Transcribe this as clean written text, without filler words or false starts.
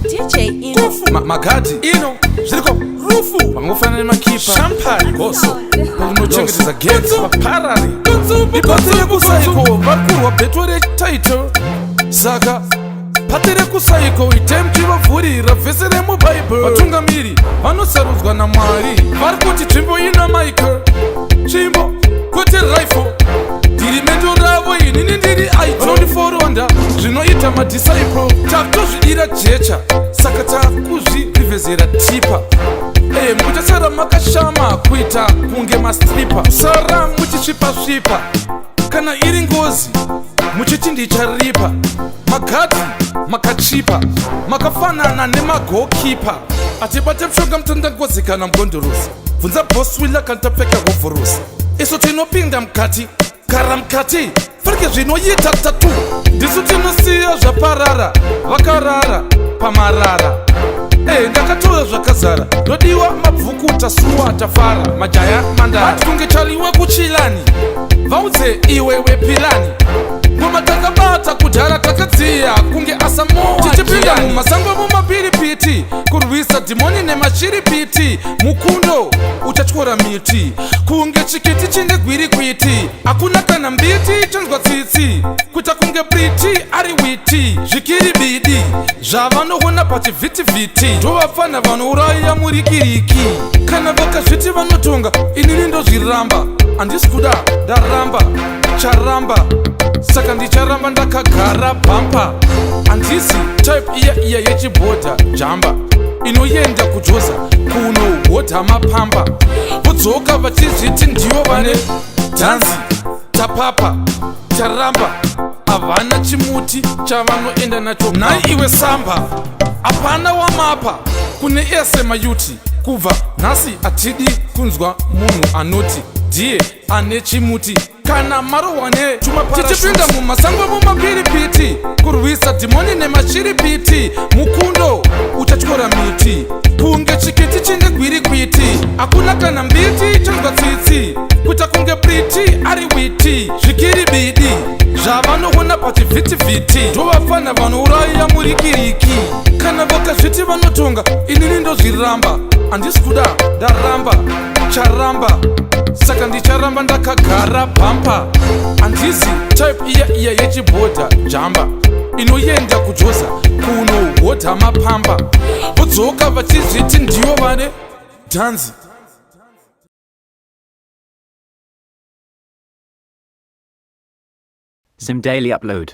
DJ Ino Magadi Ino zviriko rufu vangofanana nemakipa shampari goso rinochengetedza gets paparari ipatire kusaiko vakurwa beto retitle saka patire kusaiko itemti vavhurira vhese remubhaibheri vatungamiri vanosarudzwa naMwari vari kuti tsvimbo ina Michael tsvimbo kwete rifle ndiri mendo ravo inini ndiri aitondiforonda zvinoita madisciple takutozvidira jecha saka takuzvirivezera tipa muchasara makashama kuita kunge mastripa kusara muchisvipa-svipa kana iri ngozi muchiti ndicharipa Magadi makachipa makafanana nemagokipa atibate mshonga mtandangozi kana mgondorosi bvunza boss wila kana tapfeka hovhorosi isu tinopinda mukati gara mukati farike zvinoita tatu ndisu tinosiya zvaparara vakarara pamarara ndakatora zvakazara ndodiwa mabvuku tasuwa tafara majaya mandara ati kunge chaliwa kuchilani vaudze iwe wepilani ngoma takabata kudhara takadziya kunge asamo tichipinda mumasango mumapiripiti kurwisa dhimoni nemashiripiti mukundo uchatyora miti kunge chikiti chine gwirikwiti hakuna kana mbiti chanzwa tsitsi kuita kunge briti ari witi zvikiri bidi zvavanoona pachivhitivhiti ndovapfana vanouraya murikiriki kana vakazviti vanotonga inini ndozviramba handisi kuda ndaramba charamba saka ndicharamba ndakagara bhampa handisi type iya yechibhodha jamba inoyenda kujoza kunohodha mapamba vodzoka vachizviti ndivo vane dhanzi tapapa charamba havana chimuti chavanoenda nacho nai iwe samba hapana wamapa kune ese mayuti kubva nhasi hatidi kunzwa munhu anoti ndiye ane chimuti kana marohwane tichipinda mumasango mumapiripiti kurwisa dhimoni nemashiripiti mukundo uchatyora miti kunge chikiti chine gwirikwiti hakuna kana mbiti chanzwa tsitsi kuita kunge briti ari witi zvikiri bidi zvavanoona pachivhitivhiti ndovafana vanouraya murikiriki kana vakazviti vanotonga inini ndozviramba handisi kuda ndaramba charamba saka ndicharamba ndakagara bhampa handisi type iya yechibhodha jamba inoyenda kujoza kunohodha mapamba vodzoka vachizviti ndivo vane dhanzi. Zim Daily Upload.